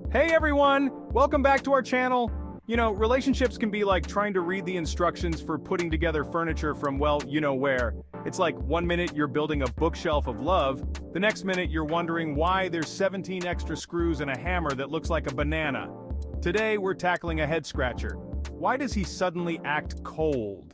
Hey everyone! Welcome back to our channel. You know, relationships can be like trying to read the instructions for putting together furniture from, well, you know where. It's like one minute you're building a bookshelf of love, the next minute you're wondering why there's 17 extra screws and a hammer that looks like a banana. Today we're tackling a head scratcher. Why does he suddenly act cold?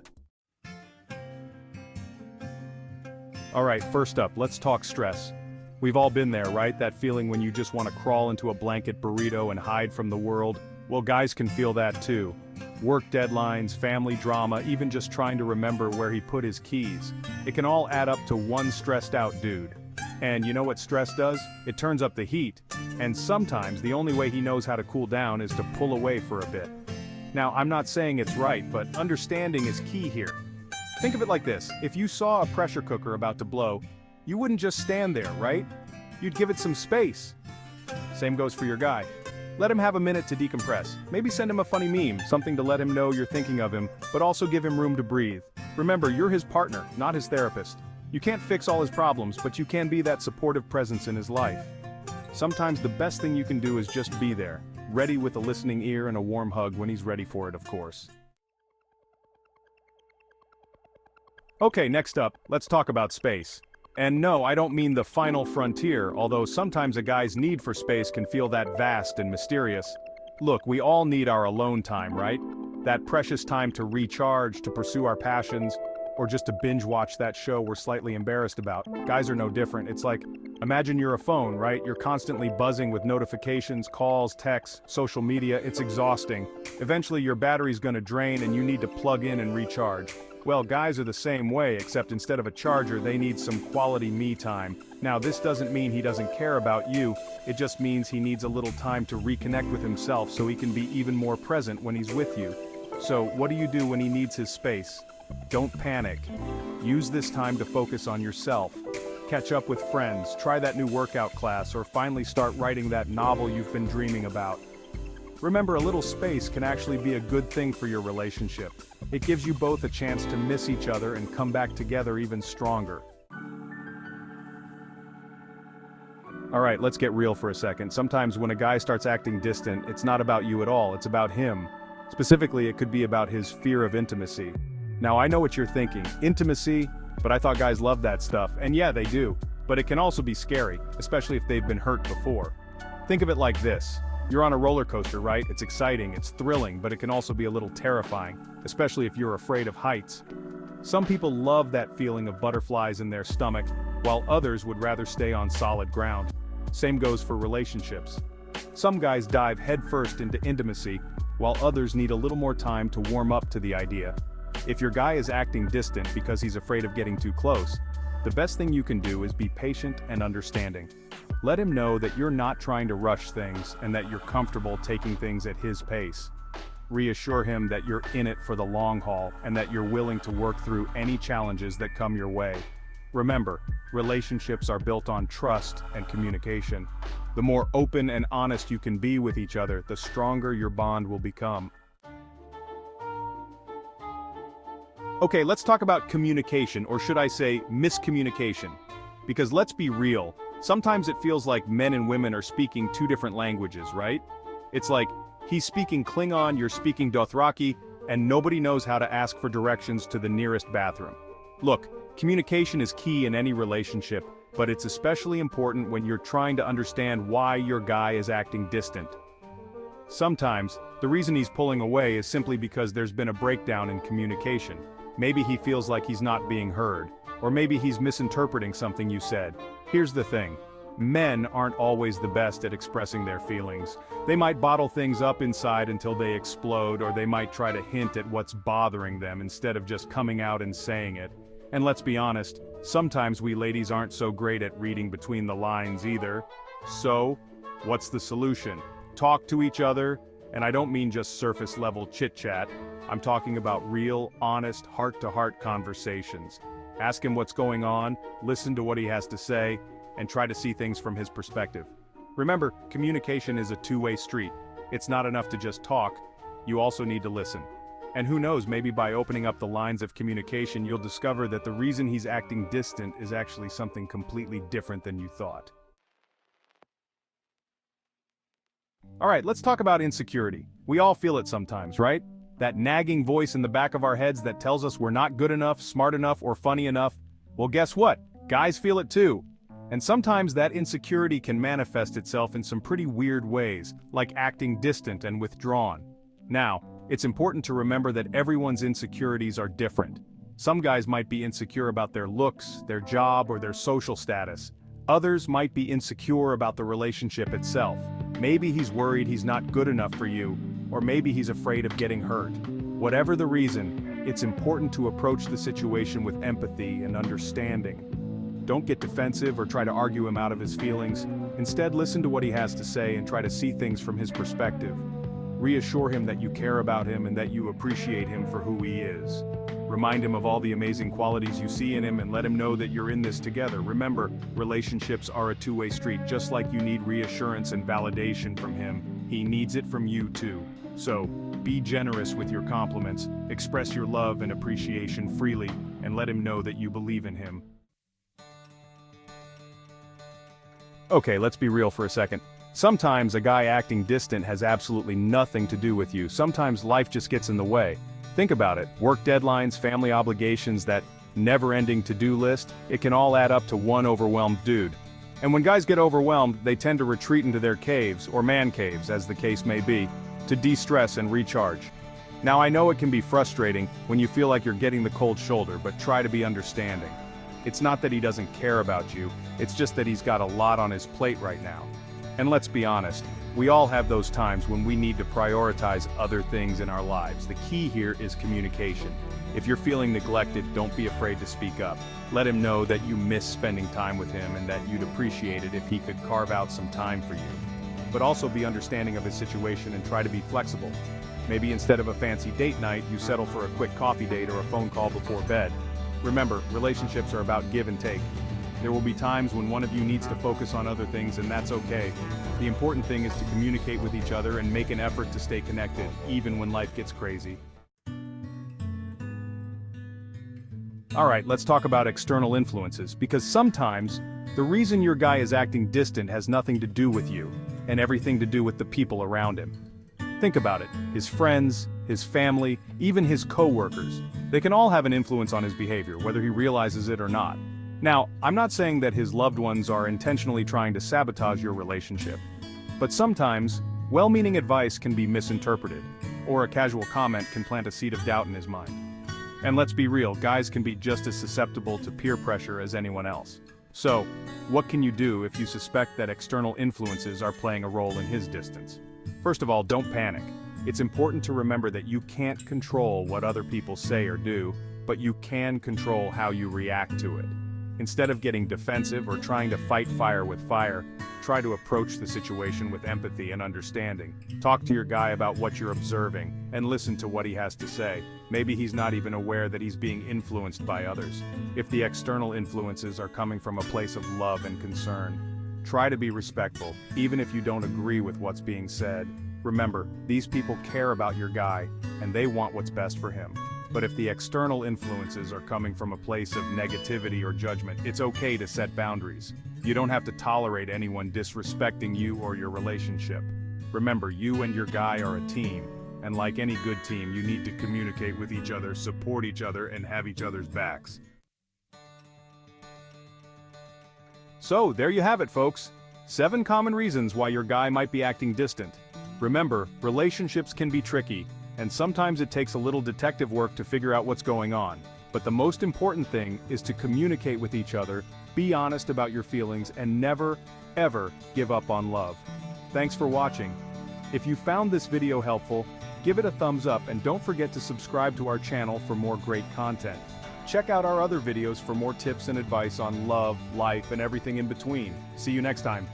Alright, first up, let's talk stress. We've all been there, right? That feeling when you just want to crawl into a blanket burrito and hide from the world. Well, guys can feel that too. Work deadlines, family drama, even just trying to remember where he put his keys. It can all add up to one stressed out dude. And you know what stress does? It turns up the heat. And sometimes the only way he knows how to cool down is to pull away for a bit. Now, I'm not saying it's right, but understanding is key here. Think of it like this: if you saw a pressure cooker about to blow, you wouldn't just stand there, right? You'd give it some space. Same goes for your guy. Let him have a minute to decompress. Maybe send him a funny meme, something to let him know you're thinking of him, but also give him room to breathe. Remember, you're his partner, not his therapist. You can't fix all his problems, but you can be that supportive presence in his life. Sometimes the best thing you can do is just be there, ready with a listening ear and a warm hug when he's ready for it, of course. Okay, next up, let's talk about space. And no, I don't mean the final frontier, although sometimes a guy's need for space can feel that vast and mysterious. Look, we all need our alone time, right? That precious time to recharge, to pursue our passions, or just to binge watch that show we're slightly embarrassed about. Guys are no different. It's like, imagine you're a phone, right? You're constantly buzzing with notifications, calls, texts, social media. It's exhausting. Eventually your battery's gonna drain and you need to plug in and recharge. Well, guys are the same way, except instead of a charger, they need some quality me time. Now, this doesn't mean he doesn't care about you, it just means he needs a little time to reconnect with himself so he can be even more present when he's with you. So, what do you do when he needs his space? Don't panic. Use this time to focus on yourself. Catch up with friends, try that new workout class, or finally start writing that novel you've been dreaming about. Remember, a little space can actually be a good thing for your relationship. It gives you both a chance to miss each other and come back together even stronger. Alright, let's get real for a second. Sometimes when a guy starts acting distant, it's not about you at all, it's about him. Specifically, it could be about his fear of intimacy. Now, I know what you're thinking. Intimacy? But I thought guys loved that stuff. And yeah, they do. But it can also be scary, especially if they've been hurt before. Think of it like this. You're on a roller coaster, right? It's exciting, it's thrilling, but it can also be a little terrifying, especially if you're afraid of heights. Some people love that feeling of butterflies in their stomach, while others would rather stay on solid ground. Same goes for relationships. Some guys dive headfirst into intimacy, while others need a little more time to warm up to the idea. If your guy is acting distant because he's afraid of getting too close, the best thing you can do is be patient and understanding. Let him know that you're not trying to rush things and that you're comfortable taking things at his pace. Reassure him that you're in it for the long haul and that you're willing to work through any challenges that come your way. Remember, relationships are built on trust and communication. The more open and honest you can be with each other, the stronger your bond will become. Okay, let's talk about communication, or should I say miscommunication. Because let's be real, sometimes it feels like men and women are speaking two different languages, right? It's like, he's speaking Klingon, you're speaking Dothraki, and nobody knows how to ask for directions to the nearest bathroom. Look, communication is key in any relationship, but it's especially important when you're trying to understand why your guy is acting distant. Sometimes, the reason he's pulling away is simply because there's been a breakdown in communication. Maybe he feels like he's not being heard, or maybe he's misinterpreting something you said. Here's the thing. Men aren't always the best at expressing their feelings. They might bottle things up inside until they explode, or they might try to hint at what's bothering them instead of just coming out and saying it. And let's be honest, sometimes we ladies aren't so great at reading between the lines either. So, what's the solution? Talk to each other, and I don't mean just surface-level chit-chat. I'm talking about real, honest, heart-to-heart conversations. Ask him what's going on, listen to what he has to say, and try to see things from his perspective. Remember, communication is a two-way street. It's not enough to just talk, you also need to listen. And who knows, maybe by opening up the lines of communication, you'll discover that the reason he's acting distant is actually something completely different than you thought. Alright, let's talk about insecurity. We all feel it sometimes, right? That nagging voice in the back of our heads that tells us we're not good enough, smart enough, or funny enough. Well, guess what? Guys feel it too. And sometimes that insecurity can manifest itself in some pretty weird ways, like acting distant and withdrawn. Now, it's important to remember that everyone's insecurities are different. Some guys might be insecure about their looks, their job, or their social status. Others might be insecure about the relationship itself. Maybe he's worried he's not good enough for you, or maybe he's afraid of getting hurt. Whatever the reason, it's important to approach the situation with empathy and understanding. Don't get defensive or try to argue him out of his feelings. Instead, listen to what he has to say and try to see things from his perspective. Reassure him that you care about him and that you appreciate him for who he is. Remind him of all the amazing qualities you see in him and let him know that you're in this together. Remember, relationships are a two-way street. Just like you need reassurance and validation from him, he needs it from you too. So, be generous with your compliments, express your love and appreciation freely, and let him know that you believe in him. Okay, let's be real for a second. Sometimes a guy acting distant has absolutely nothing to do with you. Sometimes life just gets in the way. Think about it, work deadlines, family obligations, that never-ending to-do list, it can all add up to one overwhelmed dude. And when guys get overwhelmed, they tend to retreat into their caves, or man caves, as the case may be, to de-stress and recharge. Now I know it can be frustrating when you feel like you're getting the cold shoulder, but try to be understanding. It's not that he doesn't care about you, it's just that he's got a lot on his plate right now. And let's be honest, we all have those times when we need to prioritize other things in our lives. The key here is communication. If you're feeling neglected, don't be afraid to speak up. Let him know that you miss spending time with him and that you'd appreciate it if he could carve out some time for you. But also be understanding of his situation and try to be flexible. Maybe instead of a fancy date night, you settle for a quick coffee date or a phone call before bed. Remember, relationships are about give and take. There will be times when one of you needs to focus on other things, and that's okay. The important thing is to communicate with each other and make an effort to stay connected, even when life gets crazy. Alright, let's talk about external influences, because sometimes, the reason your guy is acting distant has nothing to do with you, and everything to do with the people around him. Think about it, his friends, his family, even his co-workers. They can all have an influence on his behavior, whether he realizes it or not. Now, I'm not saying that his loved ones are intentionally trying to sabotage your relationship. But sometimes, well-meaning advice can be misinterpreted, or a casual comment can plant a seed of doubt in his mind. And let's be real, guys can be just as susceptible to peer pressure as anyone else. So, what can you do if you suspect that external influences are playing a role in his distance? First of all, don't panic. It's important to remember that you can't control what other people say or do, but you can control how you react to it. Instead of getting defensive or trying to fight fire with fire, try to approach the situation with empathy and understanding. Talk to your guy about what you're observing, and listen to what he has to say. Maybe he's not even aware that he's being influenced by others. If the external influences are coming from a place of love and concern, try to be respectful, even if you don't agree with what's being said. Remember, these people care about your guy, and they want what's best for him. But if the external influences are coming from a place of negativity or judgment, it's okay to set boundaries. You don't have to tolerate anyone disrespecting you or your relationship. Remember, you and your guy are a team, and like any good team, you need to communicate with each other, support each other, and have each other's backs. So, there you have it, folks. 7 common reasons why your guy might be acting distant. Remember, relationships can be tricky, and sometimes it takes a little detective work to figure out what's going on. But the most important thing is to communicate with each other, be honest about your feelings, and never, ever give up on love. Thanks for watching. If you found this video helpful, give it a thumbs up and don't forget to subscribe to our channel for more great content. Check out our other videos for more tips and advice on love, life, and everything in between. See you next time.